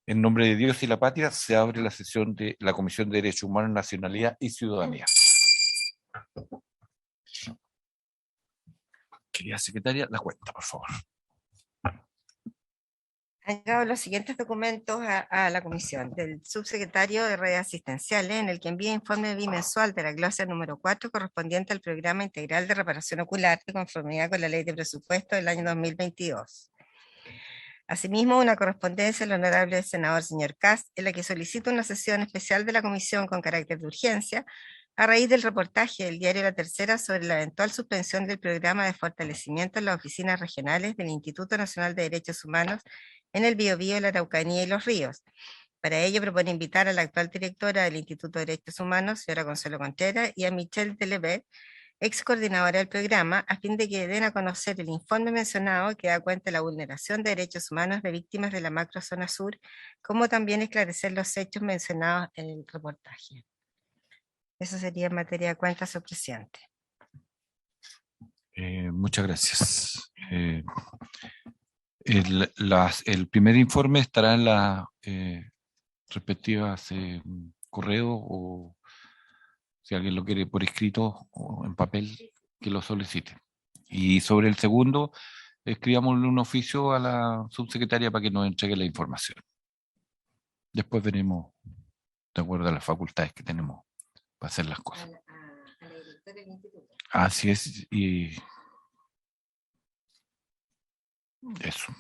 En nombre de Dios y la patria, se abre la sesión de la Comisión de Derechos Humanos, Nacionalidad y Ciudadanía. Querida secretaria, la cuenta, por favor. Han llegado los siguientes documentos a la comisión del subsecretario de redes asistenciales, en el que envía informe bimensual de la glosa número 4 correspondiente al programa integral de reparación ocular de conformidad con la ley de presupuesto del año 2022. Asimismo, una correspondencia al honorable senador señor Kast, en la que solicita una sesión especial de la comisión con carácter de urgencia, a raíz del reportaje del diario La Tercera sobre la eventual suspensión del programa de fortalecimiento en las oficinas regionales del Instituto Nacional de Derechos Humanos en el Biobío, la Araucanía y los Ríos. Para ello propone invitar a la actual directora del Instituto de Derechos Humanos, señora Consuelo Contreras, y a Michelle Delebet, ex coordinadora del programa, a fin de que den a conocer el informe mencionado que da cuenta de la vulneración de derechos humanos de víctimas de la macrozona sur, como también esclarecer los hechos mencionados en el reportaje. Eso sería en materia de cuentas, señor presidente. Muchas gracias. El primer informe estará en las respectivas correos, o si alguien lo quiere por escrito o en papel, que lo solicite. Y sobre el segundo, escribámosle un oficio a la subsecretaria para que nos entregue la información. Después veremos, de acuerdo a las facultades que tenemos para hacer las cosas. A la directora del instituto. Así es, y eso.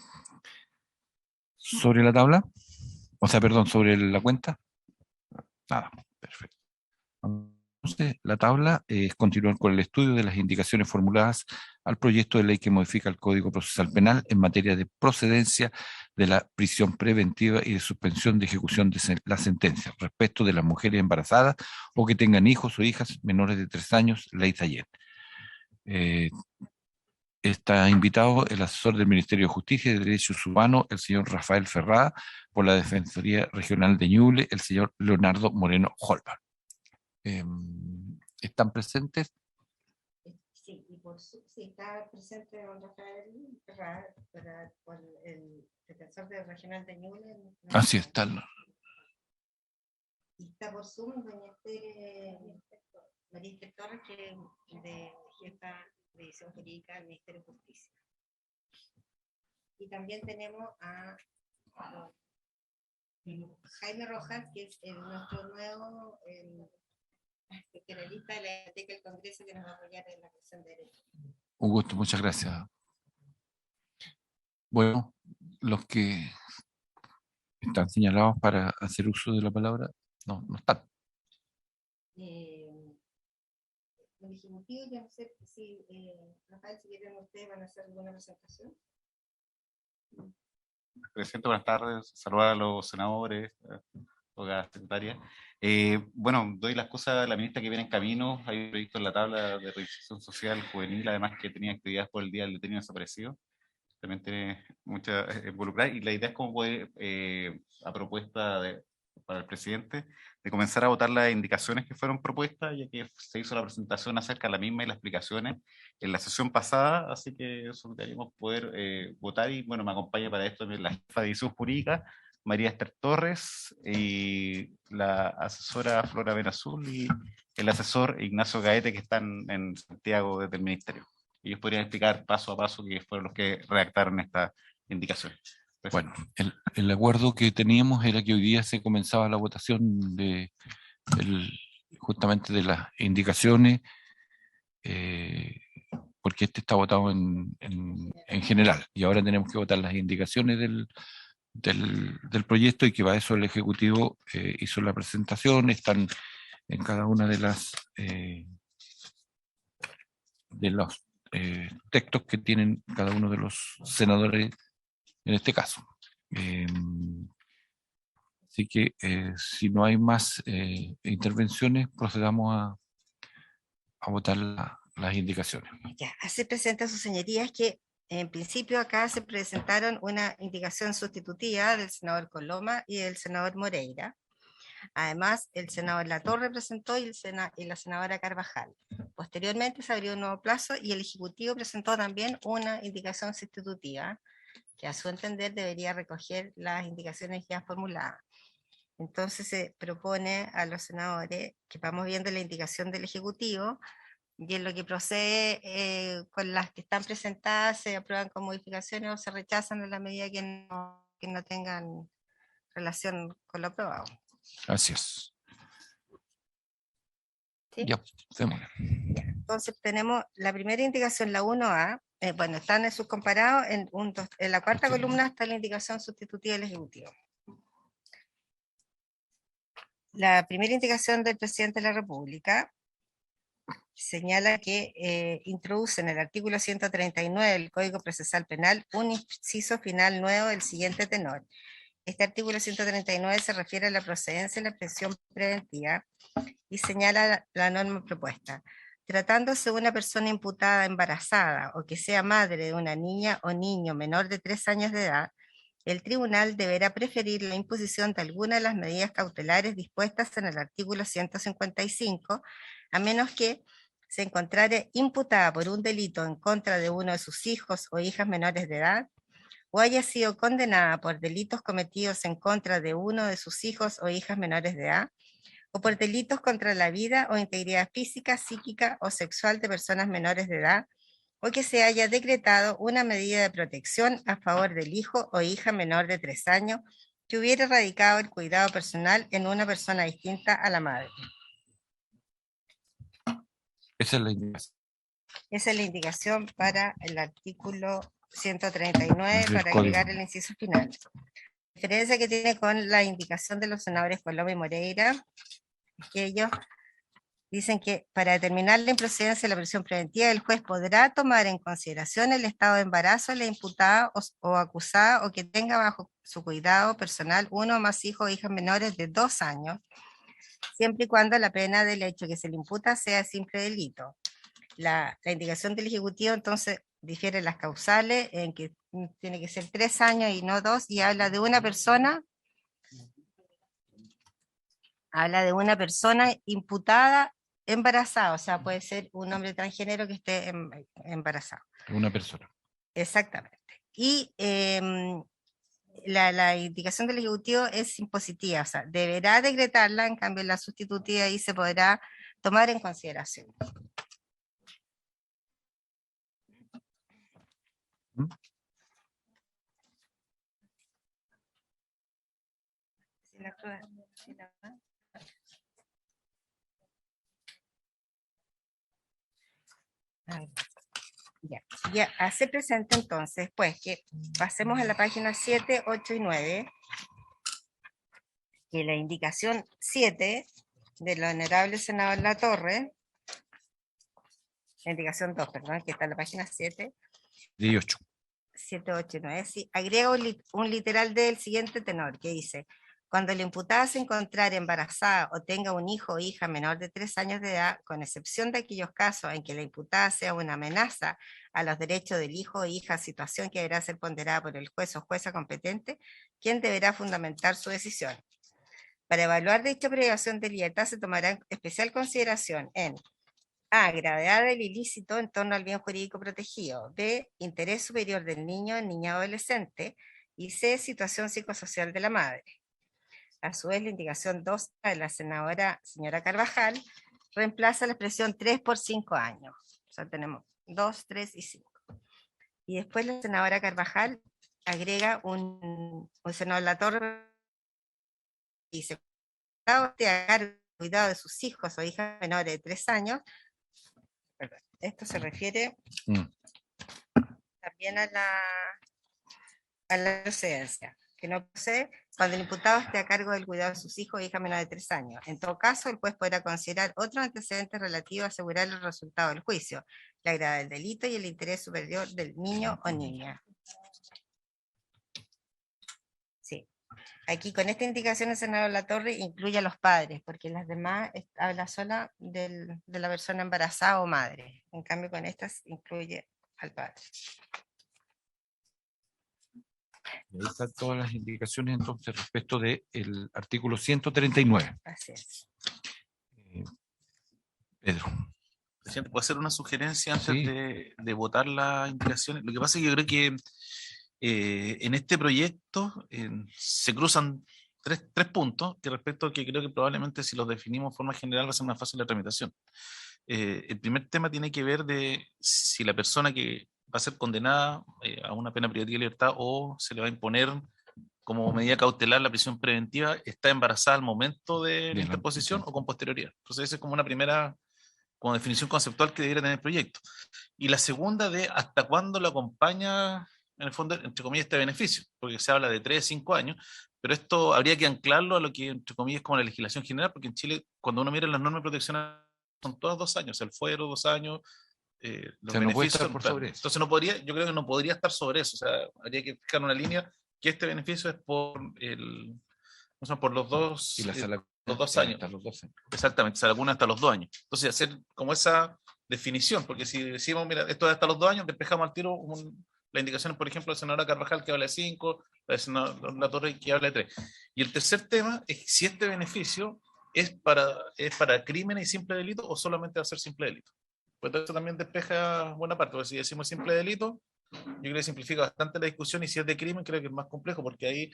¿Sobre la tabla? O sea, perdón, sobre la cuenta. Nada, perfecto. Entonces, la tabla es continuar con el estudio de las indicaciones formuladas al proyecto de ley que modifica el Código Procesal Penal en materia de procedencia de la prisión preventiva y de suspensión de ejecución de la sentencia respecto de las mujeres embarazadas o que tengan hijos o hijas menores de 3 años, ley Tallén. Está invitado el asesor del Ministerio de Justicia y de Derechos Humanos, el señor Rafael Ferrada, por la Defensoría Regional de Ñuble, el señor Leonardo Moreno Holman. ¿Están presentes? Sí, y sí, está presente don Rafael Ferrada, por el defensor del Regional de Ñuble. Así está. Y está por Zoom doña María Inspectora, que de jefa de edición jurídica del Ministerio de Justicia. Y también tenemos a Jaime Rojas, que es nuestro nuevo especialista de la Biblioteca del Congreso, que nos va a apoyar en la cuestión de derecho. Un gusto, muchas gracias. Bueno, los que están señalados para hacer uso de la palabra, no están. El Ejecutivo, ya no sé si, Rafael, si quieren ustedes van a hacer alguna presentación. Presidente, buenas tardes. Saludar a los senadores, a la secretaria. Bueno, doy las cosas a la ministra que viene en camino. Hay un proyecto en la tabla de reinserción social juvenil, además que tenía actividades por el Día del Detenido Desaparecido. También tiene mucha involucrada y la idea es como poder, a propuesta para el presidente, de comenzar a votar las indicaciones que fueron propuestas, ya que se hizo la presentación acerca de la misma y las explicaciones en la sesión pasada, así que solicitaríamos poder votar y bueno, me acompaña para esto la jefa de edición jurídica, María Esther Torres, y la asesora Flora Benazul y el asesor Ignacio Gaete, que están en Santiago desde el Ministerio. Ellos podrían explicar paso a paso que fueron los que redactaron esta indicación. Bueno, el acuerdo que teníamos era que hoy día se comenzaba la votación justamente de las indicaciones, porque este está votado en general, y ahora tenemos que votar las indicaciones del proyecto, y que para eso el Ejecutivo hizo la presentación, están en cada una de los textos que tienen cada uno de los senadores en este caso. Así que si no hay más intervenciones, procedamos a votar las indicaciones. Ya, hace presente a sus señorías que en principio acá se presentaron una indicación sustitutiva del senador Coloma y del senador Moreira. Además, el senador Latorre presentó y la senadora Carvajal. Posteriormente se abrió un nuevo plazo y el Ejecutivo presentó también una indicación sustitutiva que a su entender debería recoger las indicaciones ya formuladas. Entonces se propone a los senadores que vamos viendo la indicación del Ejecutivo y en lo que procede con las que están presentadas se aprueban con modificaciones o se rechazan en la medida que no tengan relación con lo aprobado. Gracias. ¿Sí? Ya, démosle. Ya, entonces tenemos la primera indicación, la 1A, bueno, están en sus comparados, en la cuarta columna está la indicación sustitutiva del Ejecutivo. La primera indicación del presidente de la República señala que introduce en el artículo 139 del Código Procesal Penal un inciso final nuevo del siguiente tenor. Este artículo 139 se refiere a la procedencia de la prisión preventiva y señala la norma propuesta. Tratándose de una persona imputada embarazada o que sea madre de una niña o niño menor de 3 años de edad, el tribunal deberá preferir la imposición de alguna de las medidas cautelares dispuestas en el artículo 155, a menos que se encontrare imputada por un delito en contra de uno de sus hijos o hijas menores de edad, o haya sido condenada por delitos cometidos en contra de uno de sus hijos o hijas menores de edad, o por delitos contra la vida o integridad física, psíquica o sexual de personas menores de edad, o que se haya decretado una medida de protección a favor del hijo o hija menor de 3 años que hubiera radicado el cuidado personal en una persona distinta a la madre. Esa es la indicación. Esa es la indicación para el artículo 139 Del para código. agregar el inciso final. La diferencia que tiene con la indicación de los senadores Coloma y Moreira es que ellos dicen que para determinar la improcedencia de la prisión preventiva, el juez podrá tomar en consideración el estado de embarazo de la imputada o acusada o que tenga bajo su cuidado personal uno o más hijos o hijas menores de 2 años, siempre y cuando la pena del hecho que se le imputa sea simple delito. La indicación del Ejecutivo entonces difiere las causales en que tiene que ser 3 años y no 2, y habla de una persona imputada embarazada, o sea, puede ser un hombre transgénero que esté embarazado. Una persona. Exactamente. Y la indicación del Ejecutivo es impositiva, o sea, deberá decretarla, en cambio la sustitutiva ahí se podrá tomar en consideración. Ya, hace presente entonces, pues, que pasemos a la página 7, 8 y 9, que la indicación 7 del honorable senador Latorre, la indicación 2, perdón, que está en la página 7, 18. 7, 8 y 9, sí, agrega un literal del siguiente tenor, que dice: cuando la imputada se encontrare embarazada o tenga un hijo o hija menor de 3 años de edad, con excepción de aquellos casos en que la imputada sea una amenaza a los derechos del hijo o hija, situación que deberá ser ponderada por el juez o jueza competente, quien deberá fundamentar su decisión. Para evaluar dicha privación de libertad se tomará en especial consideración en A, gravedad del ilícito en torno al bien jurídico protegido; B, interés superior del niño, niña o adolescente; y C, situación psicosocial de la madre. A su vez, la indicación 2 de la senadora señora Carvajal reemplaza la expresión 3 por 5 años. O sea, tenemos 2, 3 y 5. Y después la senadora Carvajal agrega un senador Latorre y dice: cuidado de sus hijos o hijas menores de 3 años. Esto se refiere también a la procedencia, que no procede cuando el imputado esté a cargo del cuidado de sus hijos o hijas menores de 3 años. En todo caso, el juez podrá considerar otros antecedentes relativos a asegurar el resultado del juicio, la gravedad del delito y el interés superior del niño o niña. Sí. Aquí con esta indicación el senador Latorre incluye a los padres, porque las demás habla sola de la persona embarazada o madre. En cambio, con estas incluye al padre. Ahí están todas las indicaciones entonces respecto del artículo 139. Así es. Pedro. Presidente, ¿puedo hacer una sugerencia antes Sí. de votar las indicaciones? Lo que pasa es que yo creo que En este proyecto se cruzan tres puntos que respecto a que creo que probablemente si los definimos de forma general va a ser más fácil la tramitación. El primer tema tiene que ver de si la persona que va a ser condenada a una pena privativa de libertad o se le va a imponer como medida cautelar la prisión preventiva está embarazada al momento de la interposición o con posterioridad. Entonces esa es como una primera como definición conceptual que debería tener el proyecto. Y la segunda de hasta cuándo lo acompaña, en el fondo, entre comillas, este beneficio, porque se habla de 3, 5 años, pero esto habría que anclarlo a lo que, entre comillas, es como la legislación general, porque en Chile, cuando uno mira las normas de protección, son todas 2 años, el fuero 2 años, los beneficios. No por sobre eso. Entonces no podría, yo creo que no podría estar sobre eso, o sea, habría que fijar una línea que este beneficio es por o sea, por los dos, y la sala los 2 años. hasta los 12. Exactamente, se alguna hasta los 2 años. Entonces, hacer como esa definición, porque si decimos, mira, esto es hasta los 2 años, despejamos al tiro la indicación, por ejemplo, de la senadora Carvajal que habla de 5, la Torre que habla de 3. Y el tercer tema es si este beneficio es para crímenes y simple delito o solamente va a ser simple delito. Pues eso también despeja buena parte, porque si decimos simple delito, yo creo que simplifica bastante la discusión, y si es de crimen creo que es más complejo, porque ahí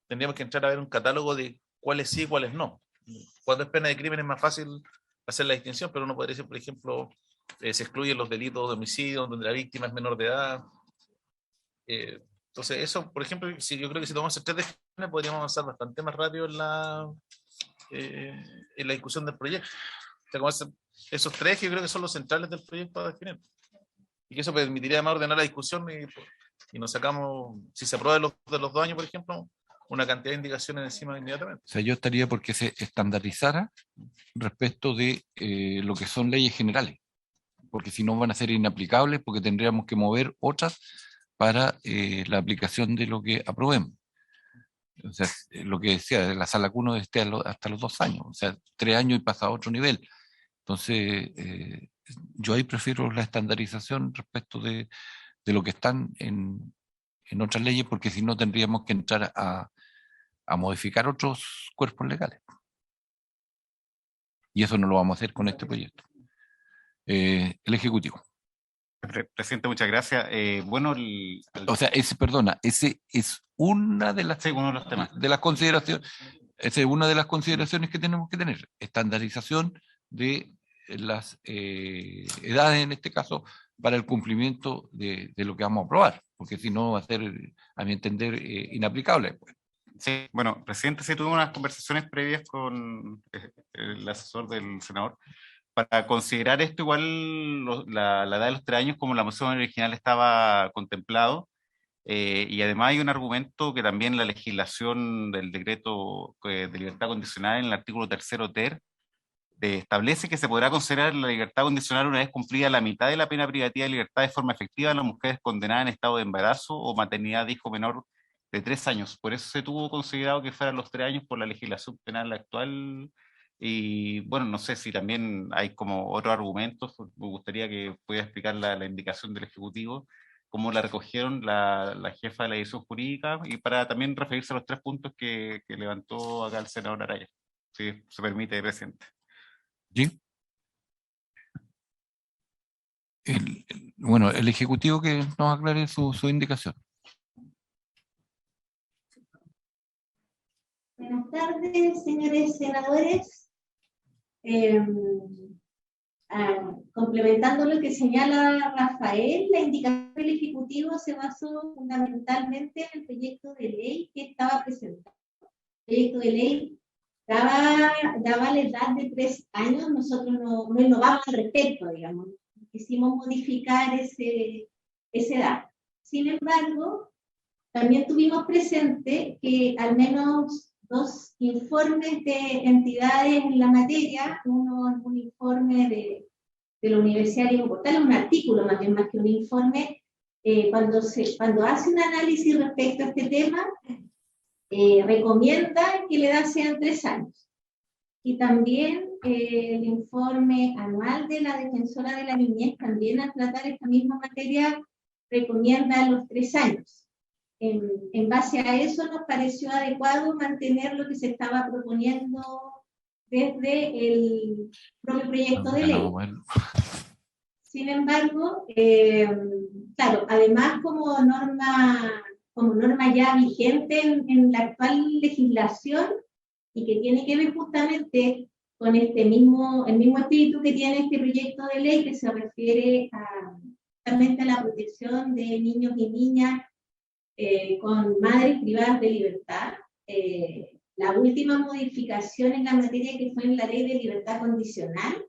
tendríamos que entrar a ver un catálogo de cuáles sí y cuáles no. Cuando es pena de crimen es más fácil hacer la distinción, pero uno podría decir, por ejemplo, se excluyen los delitos de homicidio donde la víctima es menor de edad. Entonces eso, por ejemplo, yo creo que si tomamos estas 3 definiciones podríamos avanzar bastante más rápido en la discusión del proyecto. O sea, como esos 3 que yo creo que son los centrales del proyecto a definir. Y que eso permitiría además ordenar la discusión y nos sacamos, si se aprueba de los 2 años, por ejemplo, una cantidad de indicaciones encima inmediatamente. O sea, yo estaría porque se estandarizara respecto de lo que son leyes generales, porque si no van a ser inaplicables, porque tendríamos que mover otras para la aplicación de lo que aprobemos. O sea, lo que decía, la sala Q1 esté hasta los 2 años, o sea, 3 años y pasa a otro nivel. Entonces, yo ahí prefiero la estandarización respecto de lo que están en otras leyes, porque si no tendríamos que entrar a modificar otros cuerpos legales. Y eso no lo vamos a hacer con este proyecto. El Ejecutivo. Presidente, muchas gracias. Bueno, o sea, ese es una de las, sí, uno de los temas. De las consideraciones. Esa es una de las consideraciones que tenemos que tener. Estandarización de las edades, en este caso, para el cumplimiento de lo que vamos a aprobar, porque si no va a ser, a mi entender, inaplicable. Pues. Sí, bueno, presidente, sí tuve unas conversaciones previas con el asesor del senador para considerar esto igual la edad de los 3 años como la moción original estaba contemplado. Y además hay un argumento que también la legislación del decreto de libertad condicional en el artículo 3º ter establece que se podrá considerar la libertad condicional una vez cumplida la mitad de la pena privativa de libertad de forma efectiva a las mujeres condenadas en estado de embarazo o maternidad de hijo menor de 3 años. Por eso se tuvo considerado que fueran los 3 años por la legislación penal actual. Y bueno, no sé si también hay como otros argumentos, me gustaría que pudiera explicar la indicación del Ejecutivo, cómo la recogieron la jefa de la edición jurídica, y para también referirse a los 3 puntos que levantó acá el senador Araya. Si se permite, presidente. ¿Sí? Bueno, el Ejecutivo que nos aclare su indicación. Buenas tardes, señores senadores. Complementando lo que señala Rafael, la indicación del Ejecutivo se basó fundamentalmente en el proyecto de ley que estaba presentado. El proyecto de ley daba la edad de 3 años, nosotros no innovamos al respecto, digamos, quisimos modificar esa edad. Sin embargo, también tuvimos presente que al menos 2 informes de entidades en la materia, uno es un informe de la Universidad de Portal, un artículo más que un informe, cuando hace un análisis respecto a este tema, recomienda que la edad sean 3 años. Y también el informe anual de la Defensora de la Niñez, también al tratar esta misma materia, recomienda los 3 años. En base a eso nos pareció adecuado mantener lo que se estaba proponiendo desde el propio proyecto de ley. Sin embargo, claro, además como norma norma ya vigente en la actual legislación y que tiene que ver justamente con el mismo espíritu que tiene este proyecto de ley que se refiere justamente a la protección de niños y niñas con madres privadas de libertad. La última modificación en la materia que fue en la ley de libertad condicional,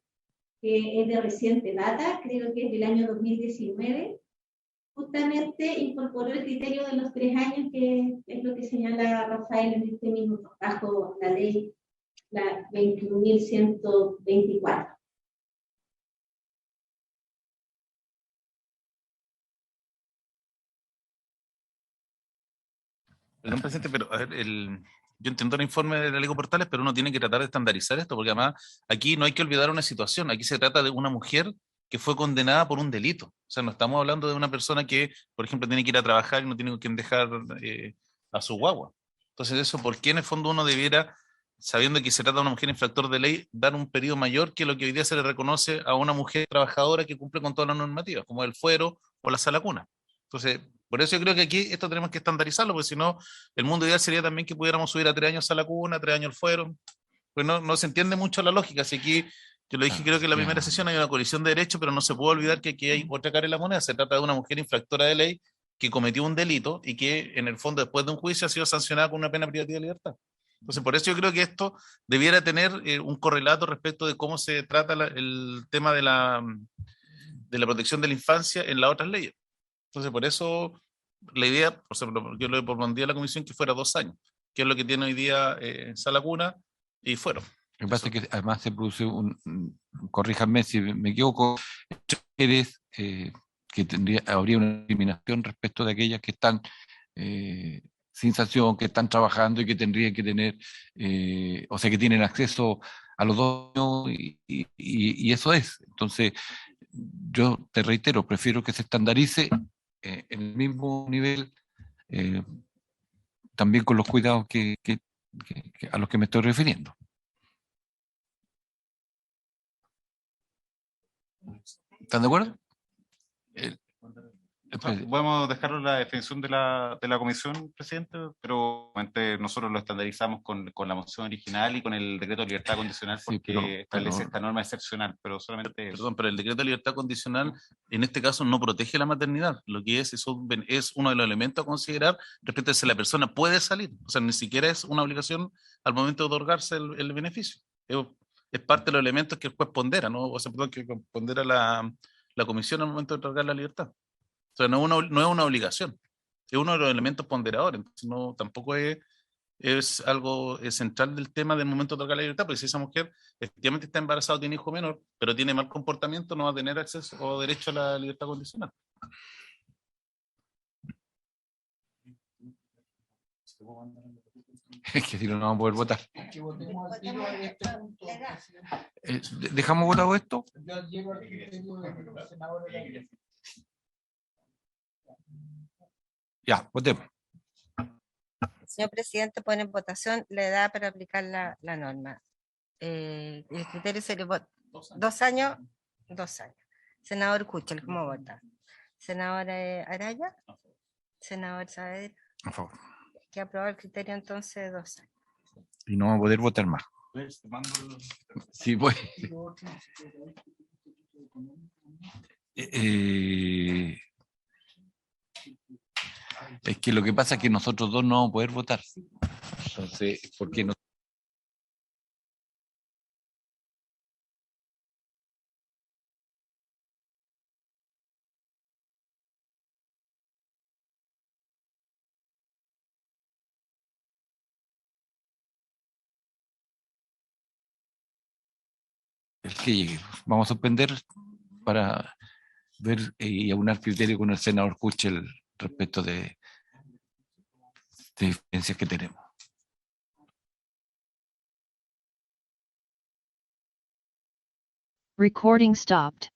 que es de reciente data, creo que es del año 2019, justamente incorporó el criterio de los 3 años, que es lo que señala Rafael en este mismo bajo la ley, la 21.124. Perdón, presidente, pero a ver, yo entiendo el informe de la Ley de Portales, pero uno tiene que tratar de estandarizar esto, porque además aquí no hay que olvidar una situación. Aquí se trata de una mujer que fue condenada por un delito. O sea, no estamos hablando de una persona que, por ejemplo, tiene que ir a trabajar y no tiene quien dejar a su guagua. Entonces, eso, ¿por qué en el fondo uno debiera, sabiendo que se trata de una mujer infractor de ley, dar un periodo mayor que lo que hoy día se le reconoce a una mujer trabajadora que cumple con todas las normativas, como el fuero o la sala cuna? Entonces, por eso yo creo que aquí esto tenemos que estandarizarlo, porque si no, el mundo ideal sería también que pudiéramos subir a 3 años a la cuna, 3 años al fuero. Pues no se entiende mucho la lógica. Así que yo lo dije, creo que en la primera sesión hay una colisión de derechos, pero no se puede olvidar que aquí hay otra cara de la moneda. Se trata de una mujer infractora de ley que cometió un delito y que en el fondo después de un juicio ha sido sancionada con una pena privativa de libertad. Entonces, por eso yo creo que esto debiera tener un correlato respecto de cómo se trata el tema de la protección de la infancia en las otras leyes. Entonces, por eso la idea, por ejemplo, yo le propondría a la comisión que fuera 2 años, que es lo que tiene hoy día Sala Cuna, y fueron. Lo que pasa es que además se produce corríjanme si me equivoco, mujeres que habría una discriminación respecto de aquellas que están sin sanción, que están trabajando y que tendrían que tener, o sea, que tienen acceso a los 2 años y eso es. Entonces, yo te reitero, prefiero que se estandarice en el mismo nivel, eh, también con los cuidados a los que me estoy refiriendo. ¿Están de acuerdo? Podemos dejarlo en la definición de la comisión, presidente, pero obviamente nosotros lo estandarizamos con la moción original y con el decreto de libertad condicional porque establece esta norma excepcional, pero solamente eso. Perdón, pero el decreto de libertad condicional en este caso no protege la maternidad. Lo que es uno de los elementos a considerar respecto a si la persona puede salir. O sea, ni siquiera es una obligación al momento de otorgarse el beneficio. Es parte de los elementos que el juez pondera, ¿no? O sea, perdón, que pondera la comisión al momento de otorgar la libertad. O sea, no es una obligación, es uno de los elementos ponderadores. Entonces, no, tampoco es algo central del tema del momento de otorgar la libertad, porque si esa mujer efectivamente está embarazada o tiene hijo menor, pero tiene mal comportamiento, no va a tener acceso o derecho a la libertad condicional. Es que si no, no vamos a poder votar. ¿Dejamos votado esto? Ya, votemos. Señor presidente, pone en votación la edad para aplicar la norma. El criterio sería 2 años, 2 años. Senador Kuchel, ¿cómo vota? Senadora Araya, senador Saavedra. A favor. Que aprueba el criterio entonces de 2 años. Y no vamos a poder votar más. Sí, voy. Es que lo que pasa es que nosotros dos no vamos a poder votar. Entonces, ¿por qué no? El que llegue. Vamos a suspender para ver y aunar criterio con el senador Kuchel respecto de diferencias que tenemos. Recording stopped.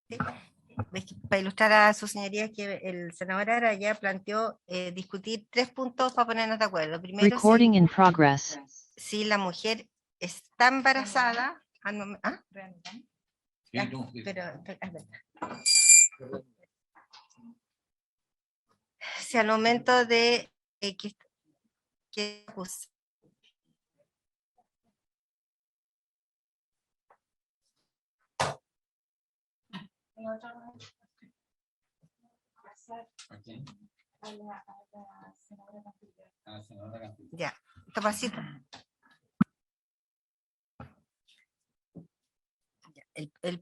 Sí. Para ilustrar a su señoría que el senador Araya planteó discutir 3 puntos para ponernos de acuerdo. Primero, Recording in progress. si la mujer está embarazada, Sí, Ya, no, sí. pero es verdad. Si al momento de que pues, ya, Topacito. El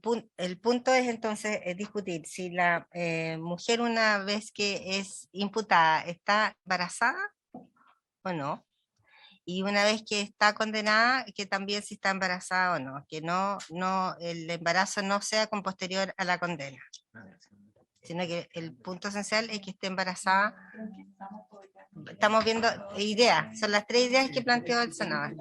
punto es entonces discutir si la mujer una vez que es imputada está embarazada o no, y una vez que está condenada, que también si está embarazada o no, que el embarazo no sea con posterior a la condena, sino que el punto esencial es que esté embarazada. Estamos viendo ideas, son las 3 ideas que planteó el senador.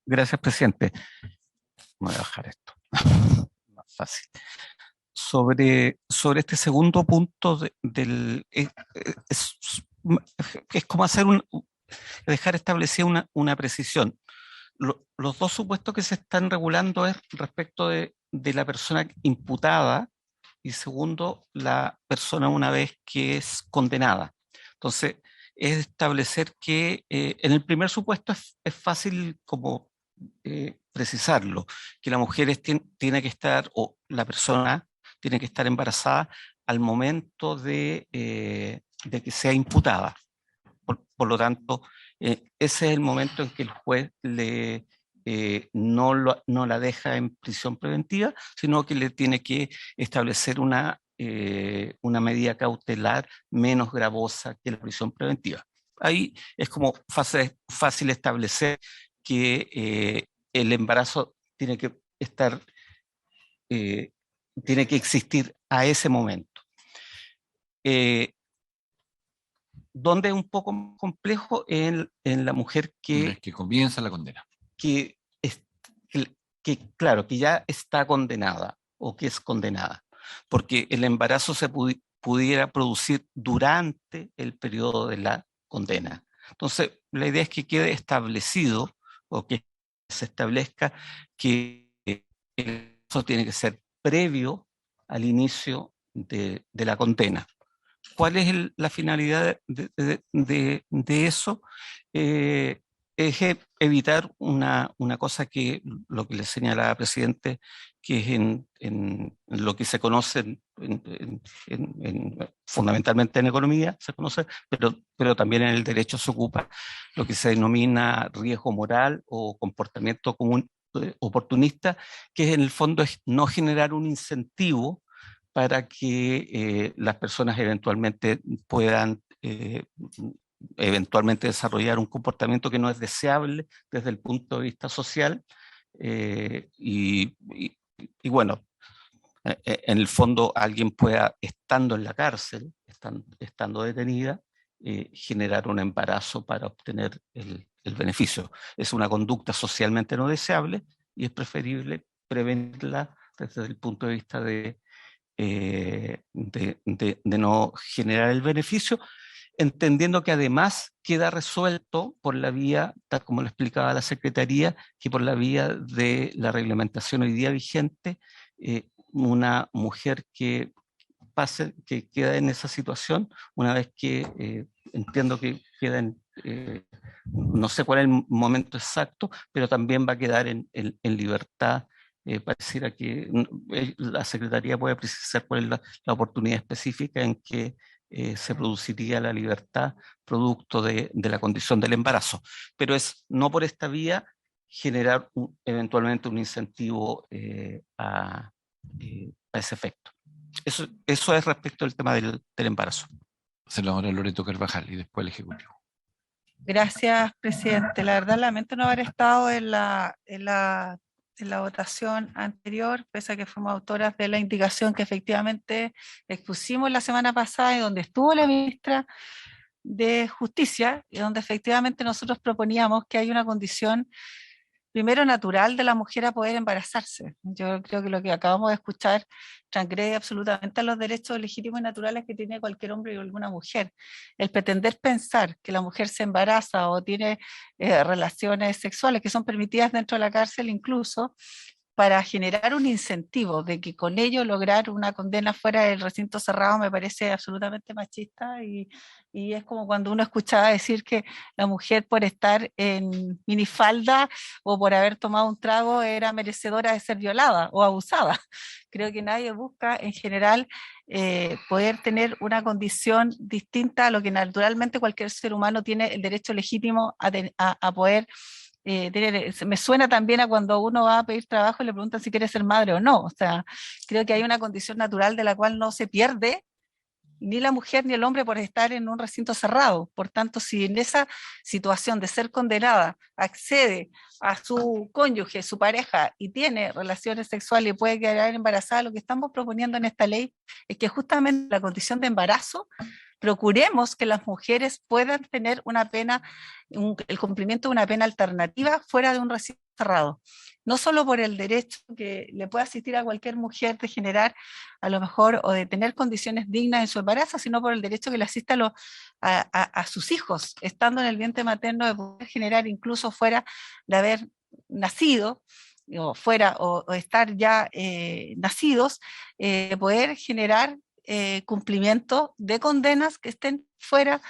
Gracias, presidente. Voy a bajar esto. Más fácil. Sobre este segundo punto es como dejar establecida una precisión. Los dos supuestos que se están regulando es respecto de la persona imputada y segundo, la persona una vez que es condenada. Entonces, es establecer que en el primer supuesto es fácil como precisarlo, que la mujer tiene que estar, o la persona tiene que estar embarazada al momento de que sea imputada. Por lo tanto, ese es el momento en que el juez no la deja en prisión preventiva, sino que le tiene que establecer una medida menos gravosa que la prisión preventiva. Ahí es como fácil establecer que el embarazo tiene que tiene que existir a ese momento. Donde es un poco más complejo en la mujer que comienza la condena. que, claro, que ya está condenada o que es condenada, porque el embarazo se pudiera producir durante el periodo de la condena. Entonces, la idea es que quede establecido o que se establezca que eso tiene que ser previo al inicio de la condena. ¿Cuál es la finalidad de eso? Es evitar una cosa que lo que le señalaba presidente, que es en lo que se conoce fundamentalmente en economía, se conoce, pero también en el derecho se ocupa lo que se denomina riesgo moral o comportamiento común oportunista, que en el fondo es no generar un incentivo para que las personas eventualmente puedan eventualmente desarrollar un comportamiento que no es deseable desde el punto de vista social. Y bueno, en el fondo alguien pueda, estando en la cárcel, estando detenida, generar un embarazo para obtener el beneficio. Es una conducta socialmente no deseable y es preferible prevenirla desde el punto de vista de no generar el beneficio, entendiendo que además queda resuelto por la vía, tal como lo explicaba la Secretaría, que por la vía de la reglamentación hoy día vigente, una mujer que queda en esa situación, una vez que entiendo que queda en, no sé cuál es el momento exacto, pero también va a quedar en libertad. Pareciera que la Secretaría puede precisar cuál es la oportunidad específica en que se produciría la libertad producto de la condición del embarazo. Pero es no por esta vía generar eventualmente un incentivo a ese efecto. Eso es respecto al tema del embarazo. Senadora Loreto Carvajal y después el Ejecutivo. Gracias, presidente. La verdad, lamento no haber estado en la votación anterior, pese a que fuimos autoras de la indicación que efectivamente expusimos la semana pasada y donde estuvo la ministra de Justicia y donde efectivamente nosotros proponíamos que hay una condición primero natural de la mujer a poder embarazarse. Yo creo que lo que acabamos de escuchar transgrede absolutamente a los derechos legítimos y naturales que tiene cualquier hombre y alguna mujer. El pretender pensar que la mujer se embaraza o tiene relaciones sexuales que son permitidas dentro de la cárcel incluso, para generar un incentivo de que con ello lograr una condena fuera del recinto cerrado me parece absolutamente machista y es como cuando uno escuchaba decir que la mujer por estar en minifalda o por haber tomado un trago era merecedora de ser violada o abusada. Creo que nadie busca en general poder tener una condición distinta a lo que naturalmente cualquier ser humano tiene el derecho legítimo a poder me suena también a cuando uno va a pedir trabajo y le preguntan si quiere ser madre o no. O sea, creo que hay una condición natural de la cual no se pierde ni la mujer ni el hombre por estar en un recinto cerrado. Por tanto, si en esa situación de ser condenada accede a su cónyuge, su pareja, y tiene relaciones sexuales y puede quedar embarazada, lo que estamos proponiendo en esta ley es que justamente la condición de embarazo procuremos que las mujeres puedan tener una pena, el cumplimiento de una pena alternativa fuera de un recinto cerrado. No solo por el derecho que le pueda asistir a cualquier mujer de generar a lo mejor o de tener condiciones dignas en su embarazo, sino por el derecho que le asista a sus hijos, estando en el vientre materno, de poder generar incluso fuera de haber nacido, o fuera o estar ya nacidos, poder generar cumplimiento de condenas que estén fuera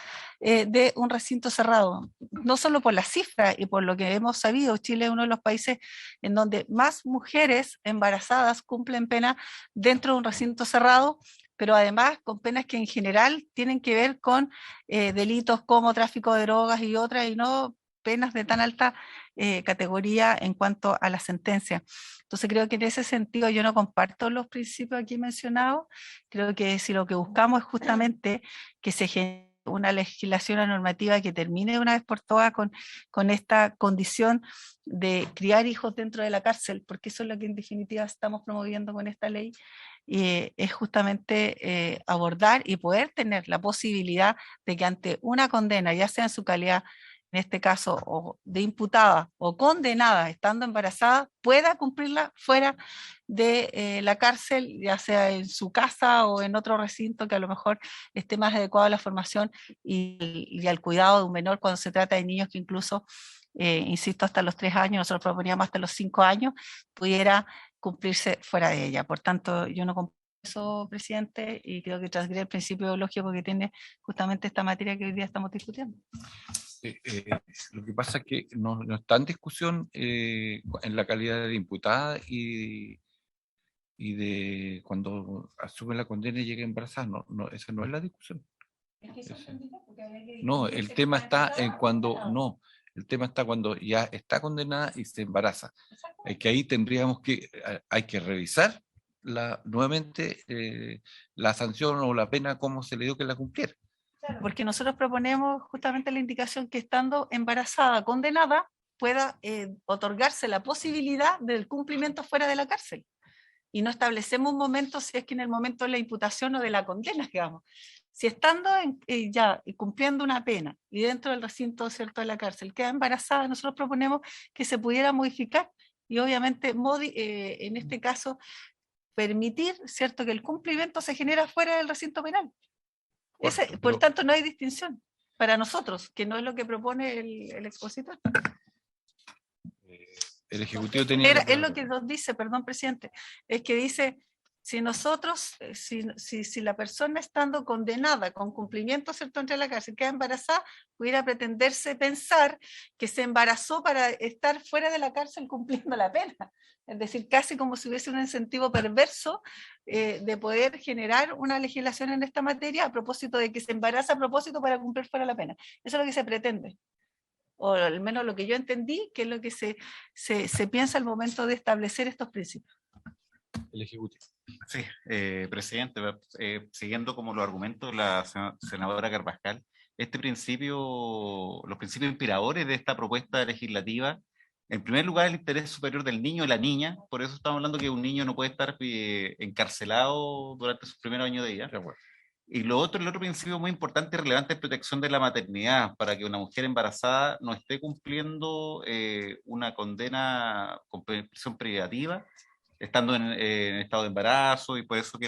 de un recinto cerrado. No solo por la cifra y por lo que hemos sabido, Chile es uno de los países en donde más mujeres embarazadas cumplen pena dentro de un recinto cerrado, pero además con penas que en general tienen que ver con delitos como tráfico de drogas y otras, y no penas de tan alta categoría en cuanto a la sentencia. Entonces creo que en ese sentido yo no comparto los principios aquí mencionados. Creo que si lo que buscamos es justamente que se genere una legislación, una normativa que termine de una vez por todas con esta condición de criar hijos dentro de la cárcel, porque eso es lo que en definitiva estamos promoviendo con esta ley, es justamente abordar y poder tener la posibilidad de que ante una condena, ya sea en su calidad en este caso, o de imputada o condenada estando embarazada, pueda cumplirla fuera de la cárcel, ya sea en su casa o en otro recinto que a lo mejor esté más adecuado a la formación y al cuidado de un menor cuando se trata de niños que incluso, insisto, hasta los 3 años, nosotros proponíamos hasta los 5 años, pudiera cumplirse fuera de ella. Por tanto, yo no comparto eso, presidente, y creo que transgrede el principio lógico que tiene justamente esta materia que hoy día estamos discutiendo. Lo que pasa es que no está en discusión en la calidad de imputada y de cuando asume la condena y llega embarazada. Esa no es la discusión. No, el tema está en cuando el tema está cuando ya está condenada y se embaraza. Es que ahí tendríamos hay que revisar nuevamente la sanción o la pena, cómo se le dio que la cumpliera. Porque nosotros proponemos justamente la indicación que estando embarazada, condenada, pueda otorgarse la posibilidad del cumplimiento fuera de la cárcel. Y no establecemos un momento si es que en el momento de la imputación o de la condena, digamos. Si estando ya cumpliendo una pena y dentro del recinto, ¿cierto?, de la cárcel queda embarazada, nosotros proponemos que se pudiera modificar y obviamente en este caso permitir, ¿cierto?, que el cumplimiento se genera fuera del recinto penal. Por tanto, no hay distinción para nosotros, que no es lo que propone el expositor. El Ejecutivo tenía... Es lo que nos dice, perdón, presidente, es que dice, si nosotros, si la persona estando condenada con cumplimiento, ¿cierto?, entre la cárcel, queda embarazada, pudiera pretenderse pensar que se embarazó para estar fuera de la cárcel cumpliendo la pena. Es decir, casi como si hubiese un incentivo perverso de poder generar una legislación en esta materia a propósito de que se embaraza a propósito para cumplir fuera la pena. Eso es lo que se pretende. O al menos lo que yo entendí, que es lo que se piensa al momento de establecer estos principios. El Ejecutivo. Sí, presidente, siguiendo como los argumentos de la senadora Carvajal, los principios inspiradores de esta propuesta legislativa, en primer lugar, el interés superior del niño y la niña, por eso estamos hablando que un niño no puede estar encarcelado durante sus primeros años de vida. Y el otro principio muy importante y relevante es protección de la maternidad, para que una mujer embarazada no esté cumpliendo una condena con prisión privativa, estando en estado de embarazo, y por eso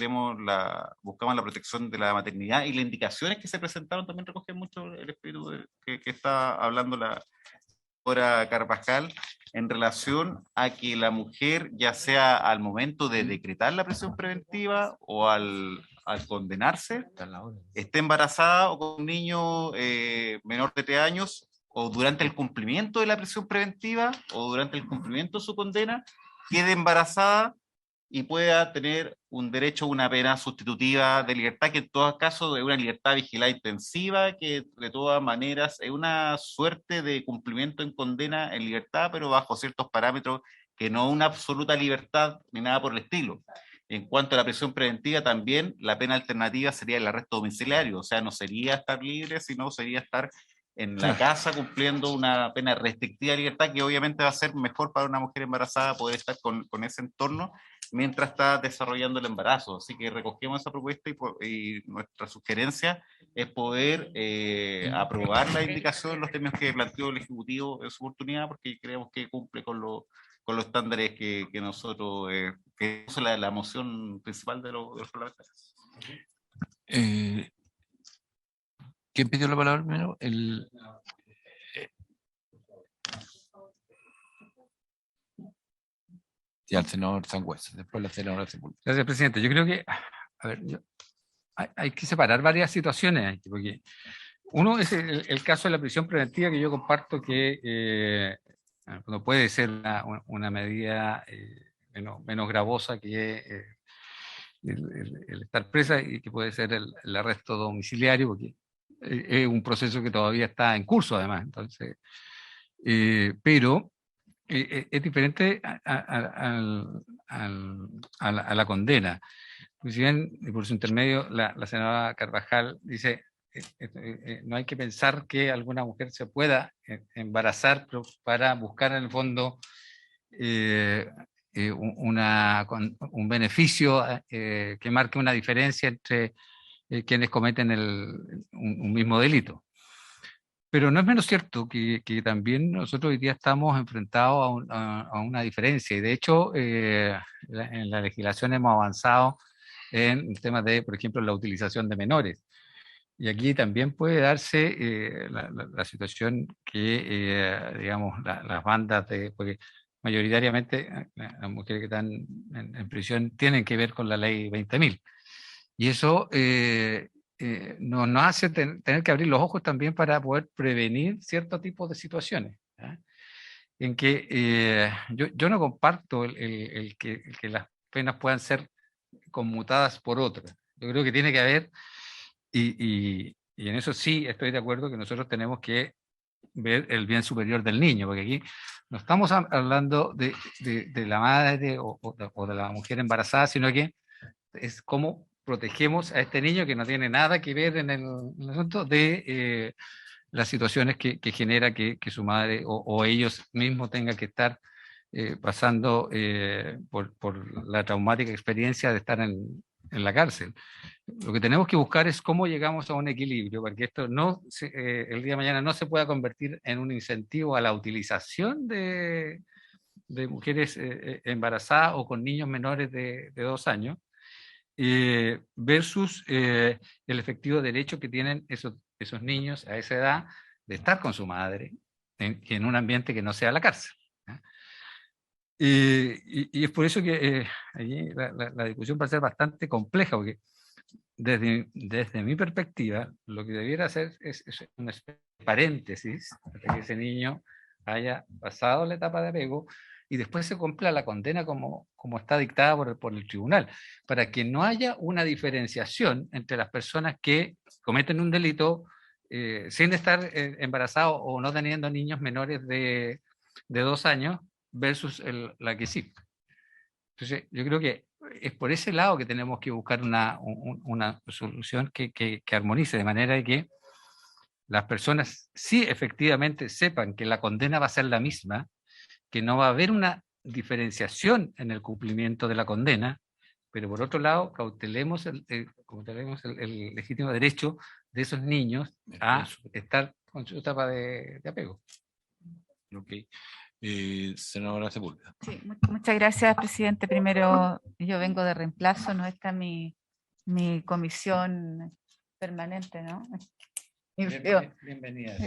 buscamos la protección de la maternidad, y las indicaciones que se presentaron también recogen mucho el espíritu que está hablando la señora Carvajal, en relación a que la mujer, ya sea al momento de decretar la prisión preventiva o al condenarse, esté embarazada o con un niño menor de 3 años, o durante el cumplimiento de la prisión preventiva o durante el cumplimiento de su condena, quede embarazada y pueda tener un derecho a una pena sustitutiva de libertad, que en todo caso es una libertad vigilada intensiva, que de todas maneras es una suerte de cumplimiento en condena en libertad, pero bajo ciertos parámetros, que no una absoluta libertad ni nada por el estilo. En cuanto a la prisión preventiva, también la pena alternativa sería el arresto domiciliario, o sea, no sería estar libre, sino sería estar en la casa cumpliendo una pena restrictiva de libertad, que obviamente va a ser mejor para una mujer embarazada poder estar con ese entorno mientras está desarrollando el embarazo. Así que recogemos esa propuesta y nuestra sugerencia es poder aprobar la indicación, los términos que planteó el Ejecutivo en su oportunidad, porque creemos que cumple con los estándares que nosotros, que es la moción principal de los parlamentarios. ¿Quién pidió la palabra primero? Ya, el senador Sangüesa, después la senadora Sepúlveda. Gracias, presidente. Yo creo que, a ver, hay que separar varias situaciones aquí, porque uno es el caso de la prisión preventiva, que yo comparto que no puede ser una medida menos gravosa que el estar presa, y que puede ser el arresto domiciliario, porque es un proceso que todavía está en curso, además. Entonces, pero es diferente a la condena. Pues si bien, por su intermedio, la senadora Carvajal dice, no hay que pensar que alguna mujer se pueda embarazar para buscar en el fondo un beneficio que marque una diferencia entre quienes cometen un mismo delito. Pero no es menos cierto que también nosotros hoy día estamos enfrentados a una diferencia, y de hecho en la legislación hemos avanzado en temas de, por ejemplo, la utilización de menores. Y aquí también puede darse la situación que, digamos, las bandas porque mayoritariamente las mujeres que están en prisión tienen que ver con la ley 20.000. Y eso nos hace tener que abrir los ojos también para poder prevenir ciertos tipos de situaciones, ¿ya? En que yo no comparto el que las penas puedan ser conmutadas por otras. Yo creo que tiene que haber, y en eso sí estoy de acuerdo, que nosotros tenemos que ver el bien superior del niño, porque aquí no estamos hablando de la madre o de la mujer embarazada, sino que es cómo protegemos a este niño que no tiene nada que ver en el asunto de las situaciones que genera que su madre o ellos mismos tengan que estar pasando por la traumática experiencia de estar en la cárcel. Lo que tenemos que buscar es cómo llegamos a un equilibrio, porque esto el día de mañana no se pueda convertir en un incentivo a la utilización de mujeres embarazadas o con niños menores de 2 años, versus el efectivo derecho que tienen esos niños a esa edad de estar con su madre en un ambiente que no sea la cárcel. Y es por eso que allí la discusión va a ser bastante compleja, porque desde mi perspectiva, lo que debiera hacer es una especie de paréntesis, hasta que ese niño haya pasado la etapa de apego y después se cumpla la condena como está dictada por el tribunal, para que no haya una diferenciación entre las personas que cometen un delito sin estar embarazados o no teniendo niños menores de 2 años versus la que sí. Entonces, yo creo que es por ese lado que tenemos que buscar una solución que armonice, de manera de que las personas sí efectivamente sepan que la condena va a ser la misma, que no va a haber una diferenciación en el cumplimiento de la condena, pero por otro lado, cautelemos el legítimo derecho de esos niños a estar con su etapa de apego. Ok. Senadora Sepúlveda. Sí, muchas gracias, presidente. Primero, yo vengo de reemplazo, no está mi comisión permanente, ¿no? Bienvenida.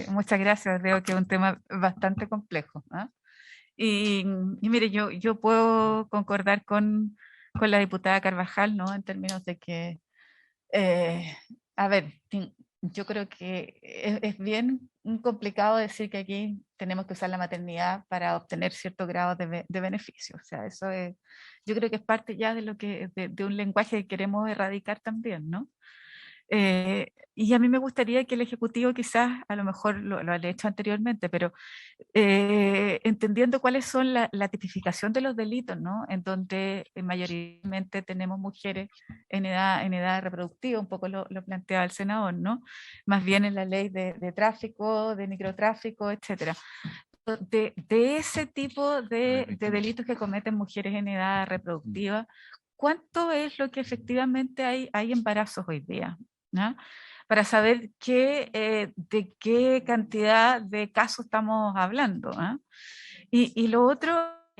Muchas gracias, creo que es un tema bastante complejo, ¿ah? Y mire, yo puedo concordar con la diputada Carvajal, ¿no? En términos de que, a ver, yo creo que es bien complicado decir que aquí tenemos que usar la maternidad para obtener cierto grado de beneficio. O sea, eso es, yo creo que es parte ya de lo que, de un lenguaje que queremos erradicar también, ¿no? Y a mí me gustaría que el Ejecutivo quizás, a lo mejor lo ha hecho anteriormente, pero entendiendo cuáles son la tipificación de los delitos, ¿no? En donde mayoritariamente tenemos mujeres en edad reproductiva, un poco lo planteaba el senador, ¿no? Más bien en la ley de tráfico, de microtráfico, etcétera. De ese tipo de delitos que cometen mujeres en edad reproductiva, ¿cuánto es lo que efectivamente hay embarazos hoy día? ¿No? Para saber de qué cantidad de casos estamos hablando. ¿Eh? Y lo otro,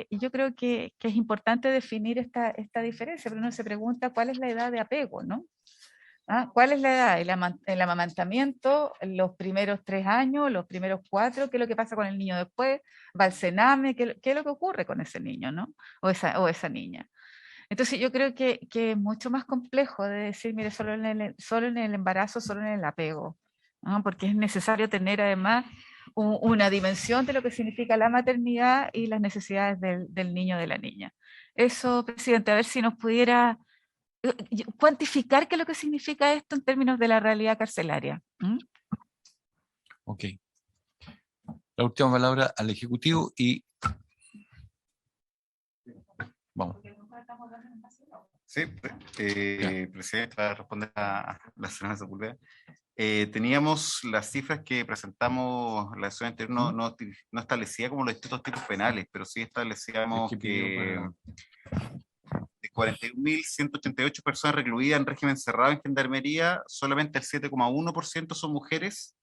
yo creo que es importante definir esta diferencia, pero uno se pregunta cuál es la edad de apego, ¿no? ¿Ah? ¿Cuál es la edad? El amamantamiento, los primeros 3 años, los primeros 4, ¿qué es lo que pasa con el niño después? ¿Va al cename? ¿Qué es lo que ocurre con ese niño, ¿no? O esa niña. Entonces yo creo que es mucho más complejo de decir, mire, solo en el embarazo, solo en el apego, ¿no? Porque es necesario tener además una dimensión de lo que significa la maternidad y las necesidades del niño o de la niña. Eso, presidente, a ver si nos pudiera cuantificar qué es lo que significa esto en términos de la realidad carcelaria. ¿Mm? Ok. La última palabra al Ejecutivo y vamos. Sí, presidente, para responder a la senadora Sepúlveda. Teníamos las cifras que presentamos la sesión anterior, no establecía como los distintos tipos penales, pero sí establecíamos que de 41.188 personas recluidas en régimen cerrado en Gendarmería, solamente el 7,1% son mujeres.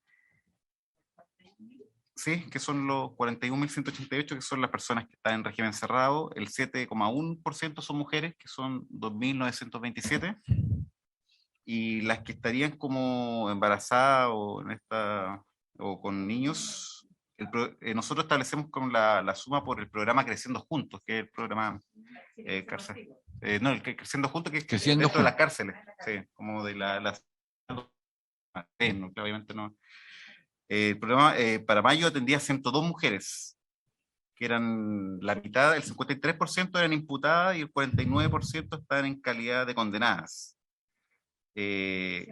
Sí, que son los 41.188, que son las personas que están en régimen cerrado. El 7,1% son mujeres, que son 2.927. Y las que estarían como embarazadas o con niños, nosotros establecemos con la suma por el programa Creciendo Juntos, que es el programa no, el Creciendo Juntos, que es Creciendo dentro de las Juntos. cárceles, sí, como de no, obviamente no. El programa para mayo atendía 102 mujeres, que eran la mitad, el 53% eran imputadas y el 49% estaban en calidad de condenadas. Sí.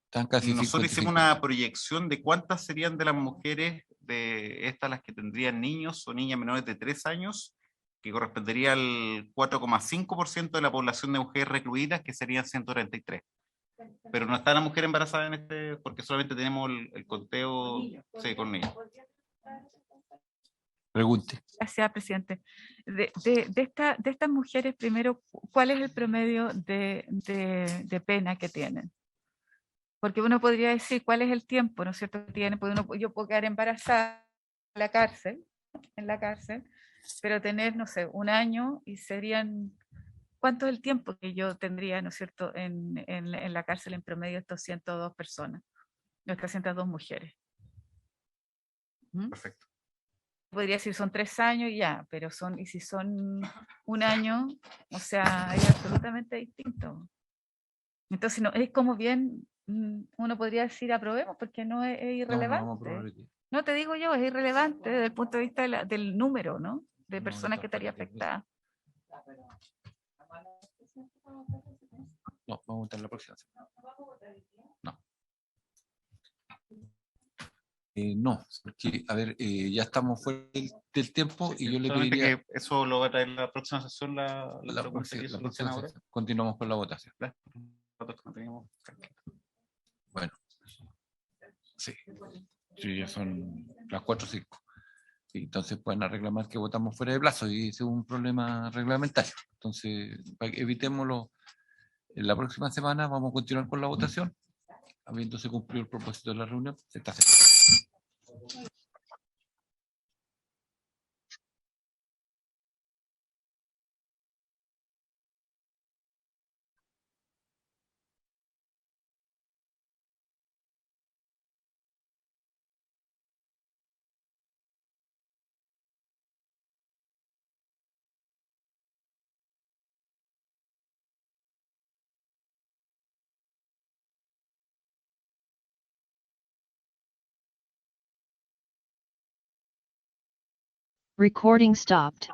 Están casi Nosotros 50 y hicimos 50. una proyección de cuántas serían de las mujeres de estas las que tendrían niños o niñas menores de 3 años, que correspondería al 4,5% de la población de mujeres recluidas, que serían 133. Pero no está la mujer embarazada en este, porque solamente tenemos el conteo sí, con niños. Pregunte. Gracias, presidente. De estas mujeres, primero, ¿cuál es el promedio de pena que tienen? Porque uno podría decir cuál es el tiempo, ¿no es cierto? Que tienen, porque yo puedo quedar embarazada en la cárcel, pero tener, no sé, un año y serían, ¿cuánto es el tiempo que yo tendría, ¿no es cierto?, en la cárcel en promedio estos 102 personas, estas 102 mujeres. ¿Mm? Perfecto. Podría decir son 3 años y ya, pero y si son un año, o sea, es absolutamente distinto. Entonces, no, es como bien, uno podría decir aprobemos porque no es No, no irrelevante. vamos a aprobar hoy día. No te digo yo, es irrelevante desde el punto de vista del número, ¿no? De No, personas de que estaría todas maneras, afectadas. No, vamos a votar la próxima semana. No. No, porque, a ver, ya estamos fuera del tiempo y yo le Solamente pediría que eso lo va a traer la próxima sesión, la la pregunta que hizo próxima senadora. sesión. Continuamos con la votación. Datos que no teníamos. Bueno. Sí. Sí, ya son las 4:05. Sí, entonces pueden reclamar que votamos fuera de plazo y ese es un problema reglamentario. Entonces, evitémoslo. En la próxima semana vamos a continuar con la votación. Habiéndose cumplido el propósito de la reunión, se está cerrado. Recording stopped.